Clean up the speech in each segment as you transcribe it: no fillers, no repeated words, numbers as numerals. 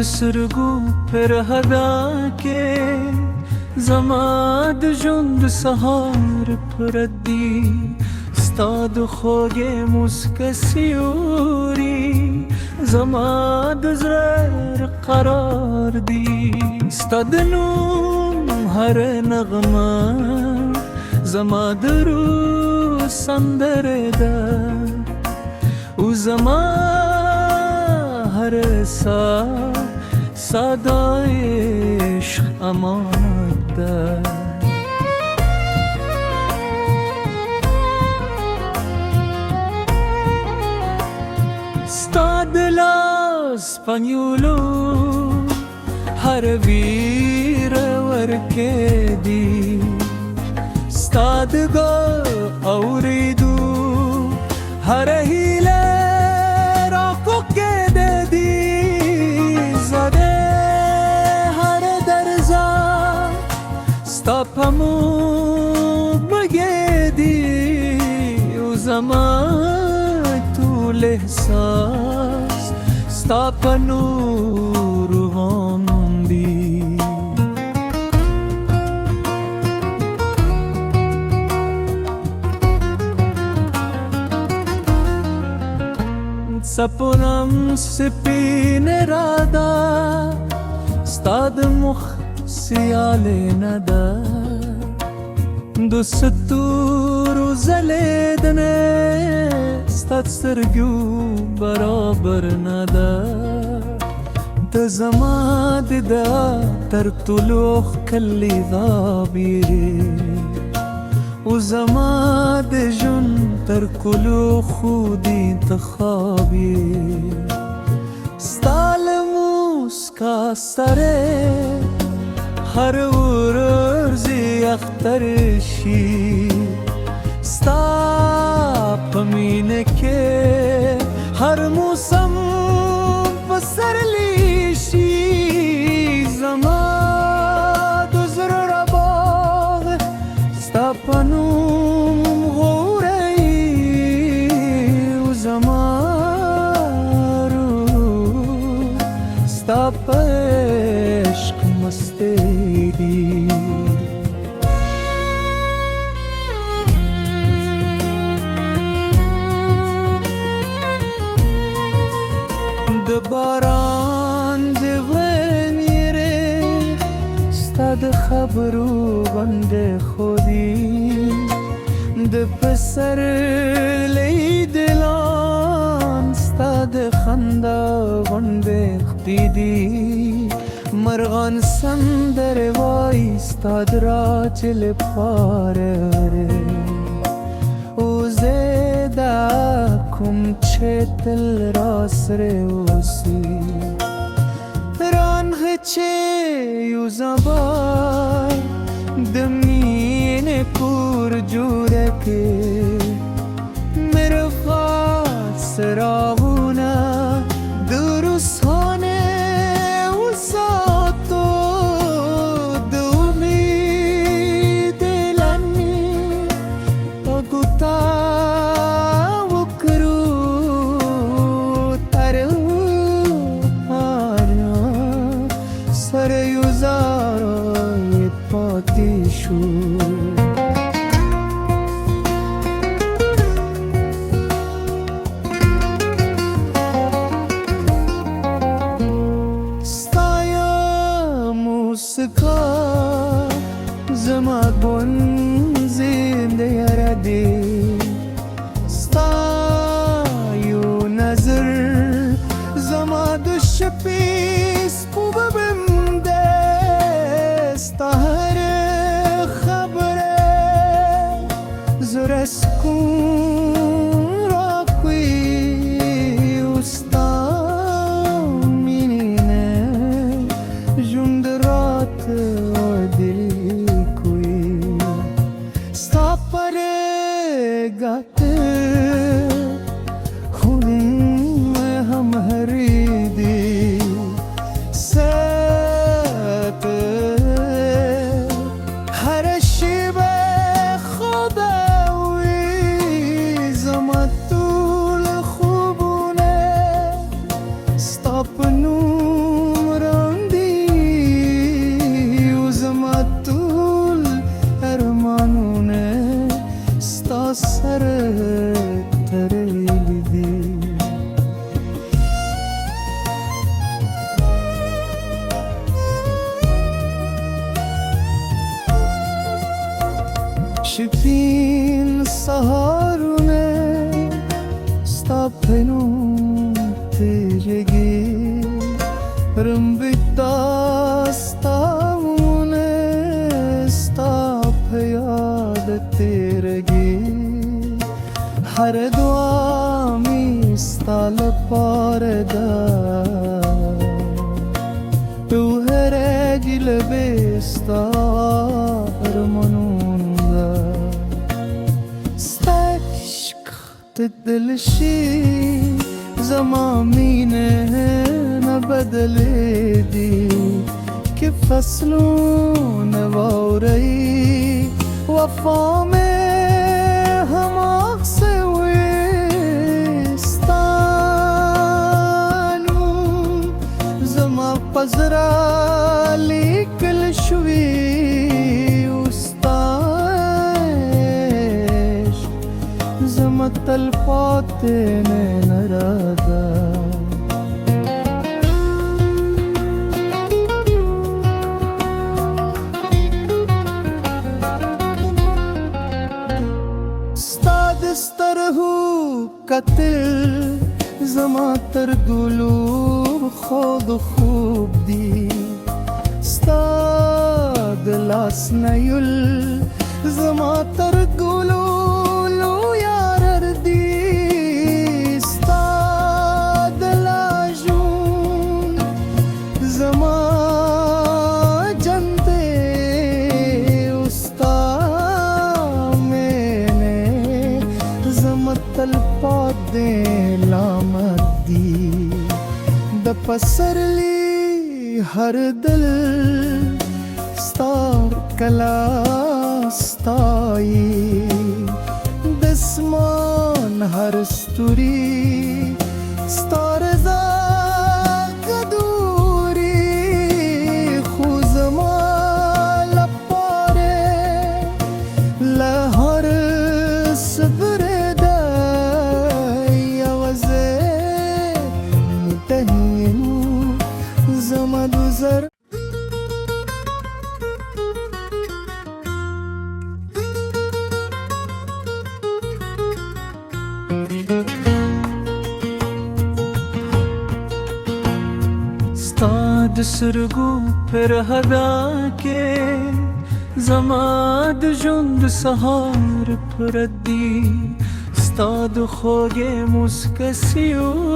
سرگو پرهدا کے زماد جند سهار پردی استاد خوگه مسکسیوری زماد زر قرار دی استاد نوم هر نغمه زماد رو سندره ده و زما هر صدای عشق امانت ده استاد لا اسپانیولو هر ویر ورکه دی استاد گا اوریدو هر هیله را کوکه دی زده هر درزا ستا پمو بگه دی و زمان طول احساس ستا پنور هم دی سپنم سپین رادا استاد مخ سیال ندا دستور زلیدنه استاد سرگو برابر ندا تزماد دا ترتلوخ کلی ضابیری و زماد جن ترکلو خودی انتخابی ستال موسکا سره هر ورزی اخترشی ستا پمینه که هر موسم بسر لیشی زماد زر رباغ ستا پنوم غوری و زمارو ستا پشق مسته دی باران دیوه میره استاد خبرو بند خودی ده پسر لی دلان استاد خنده بند خدیدی مرغان سندر وای استاد را چل پاره و زیده کم چه دل راس روسی رانه چه یو زبای دمین پور جوره که مرفات سراغونه درستانه و ساتو دومی دلنی اگوتا زما گون زنده یردی ستایو نظر زما دوش پیس خوب بمده ستا هر خبره زرسکون را کوی استا مینینه جند رات دل شپین سهارونه ستا پنوم تیرگی رم بیتا ستا مونه ستا پیاد تیرگی هر دوامی ستا لپاره دا تو هر اجل بیستا ارمانون دا ستا عشق تدلشی زمامینه نبدلی دی که فصلون وارئی وفا میں ہم آگ سے ویستانون زما پزرا لیکل شوی استایش زما تلفات میں نرادا سترهو قتل زما تر گلو خود خوب دی ستا دلاس نیل زما تر گلو لو یار دی ستا دلا جون زما جنتے استا تلپات دے لامت دی د پسرلی ہر دل ستار کلا ستائی دسمان ہر ستوری ستار زاگ دوری خوزما لپارے لہر صبر زر ستاد سرگو پر هدا کے زماد جند سهار پردی ستاد خوگه مسکسیوری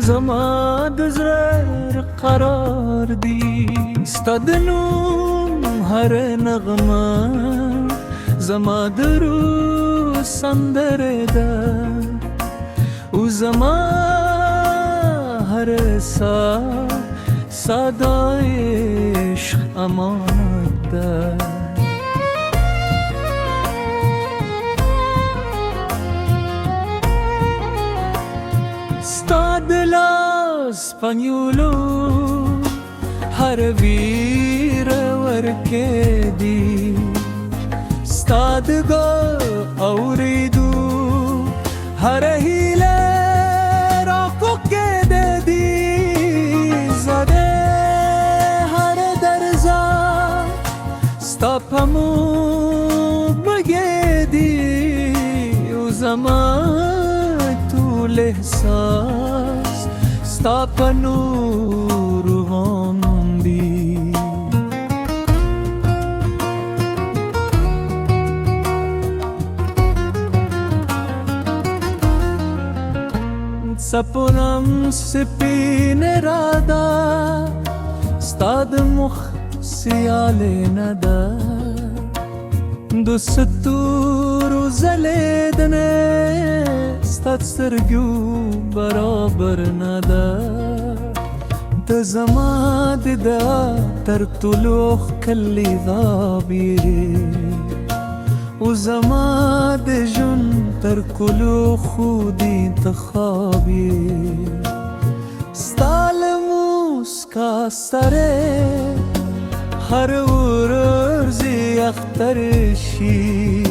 زماد زر قرار دی ستاد نوم هر نغمه زماد رو سندر ده او زما هر سا صدای عشق امانت ده ستاد لا اسپانیولو هر ویر ورکه دی ستاد گا اوریدو هر هیله را کوکه دی زده هر درزا ستا پمو بگه دی او زمان طول احساس ستا پنور واندی سپنم سپین رادا ستاد مخ سیال ندا دو ستور زلیدنه ستاد سرگو برابر ندا تزماد دا ترتلوخ کلی ضابیری و زماد جن ترکلو خودی تخابی ستال موسکا سره هر ورزی اخترشی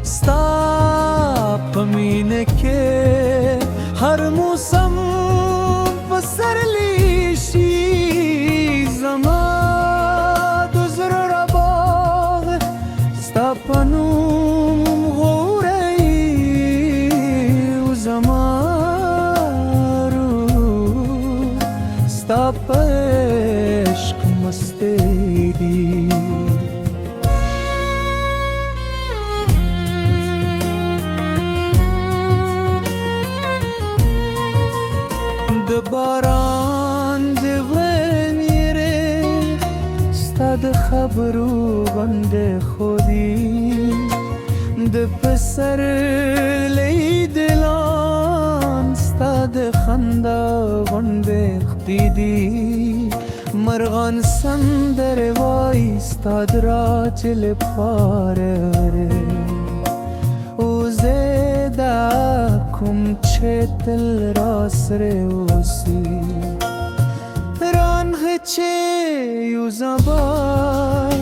ستا پمینه که هر موسم بسر لیشی زماد زر رباغ ستا عشق مستی دی د باران د ونیره ستاد خبرو بند خودی د پسر لیدلان ستاد خندا بند خدیدی مرغان سندر وای ستاد را چل پاره او زیدا کم چه تل راس روسی رانه چه یو زبای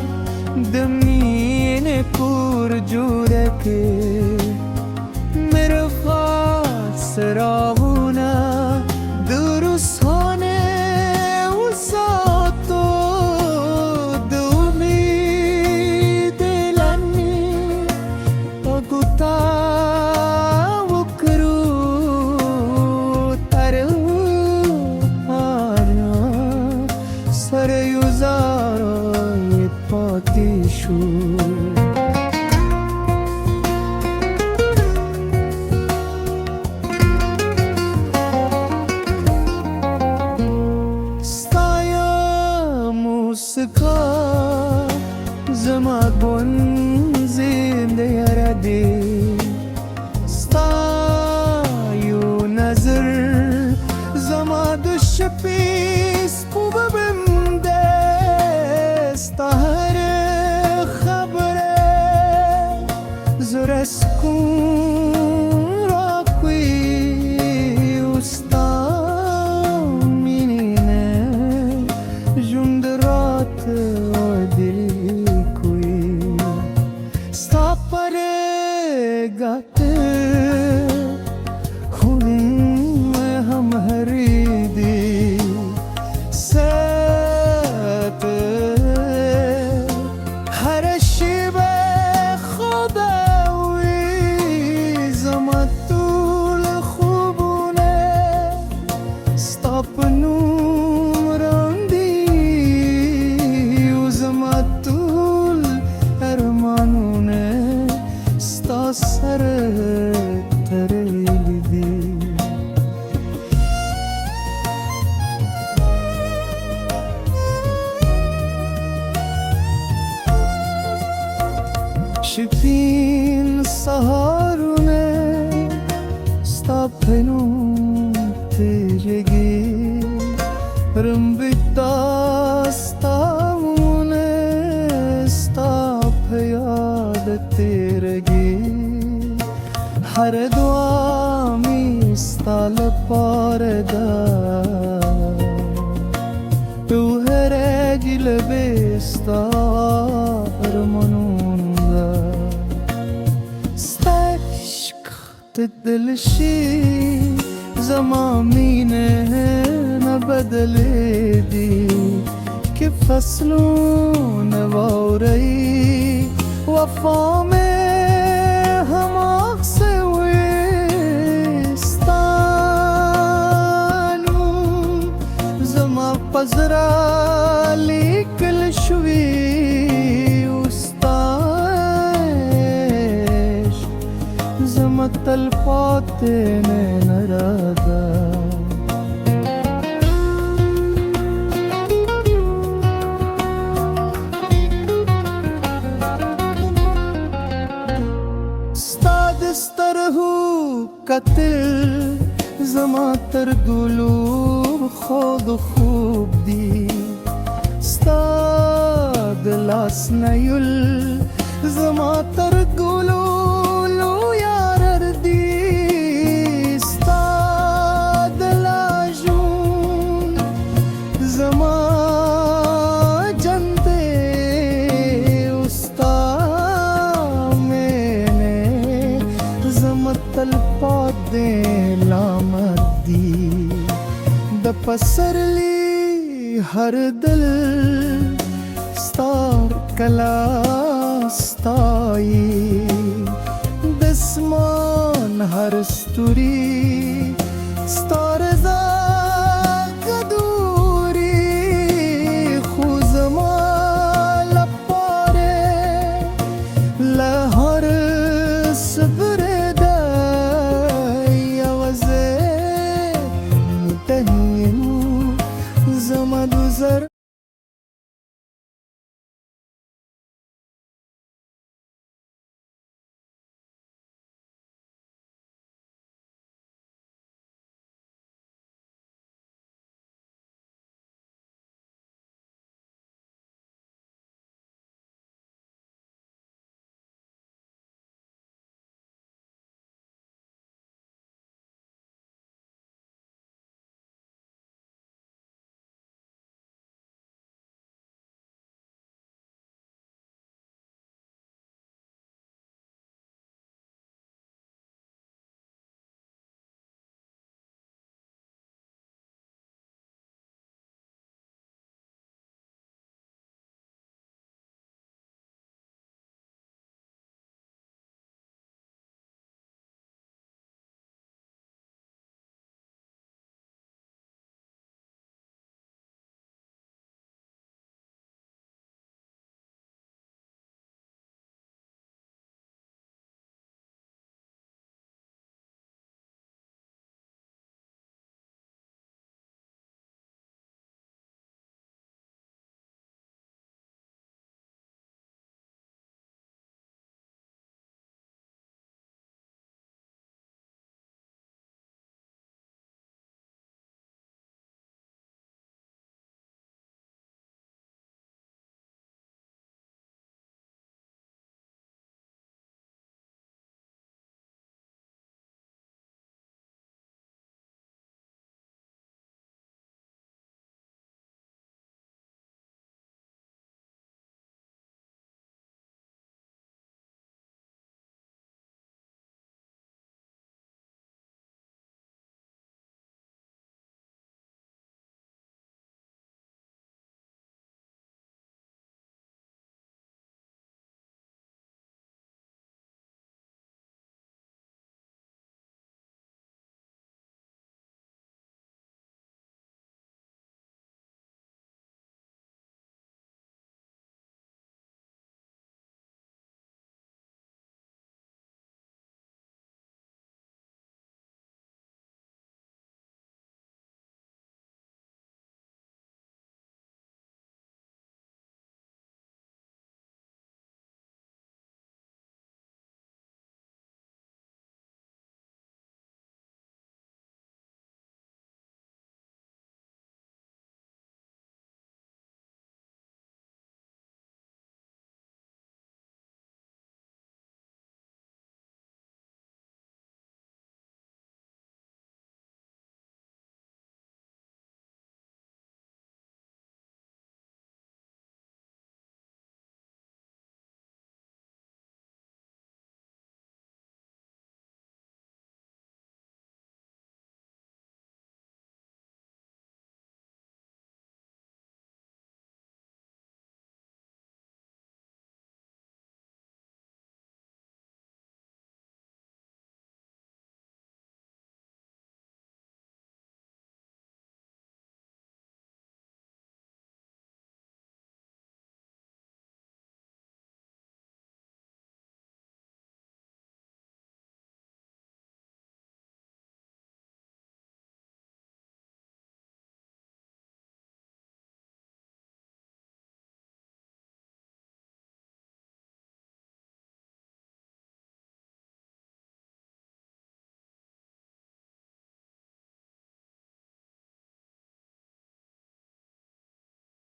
دمین پور جوره که مرفات سراغونه درستانه و ساتو دومی دلنی اگوتا وکرو ترو آنا سر یوزارای پاتی شد موسیقا زما گون زنده یردی ستایو نظر زما دوش پیس خوب بمده ستا هر خبره زرس کن را کوی استا مینینه جند رات و دل کوی ستا پر گاته خون هم هریدی ست هر شیب خداوی زما طول خوبونه ستا پنوم راندی و زما طول ارمانونه ستا سر تریلی دی شپین سهارونه ستا پنوم تیرگی رمبیتا ستا مونه ستا پیاد تیرگی هر دوامی ستا لپارده تو هر اجل بیستا ارمانونده ستشک تدلشی زما مینه نبدل دی که فصلون واری وفا میں ہم آگ سے ویستانو زما پزرا لیکل شوی استایش زما تلفات میں نرادا سترهو قتل زما تر گلو خود خوب دی ستا دلاس نیل زما تر گلو لو یار دی ستا دلاجون زما جنده استا تلپات دے لامدی د پسرلی هر دل ستار کلا ستایی دسمان هر ستوری ستار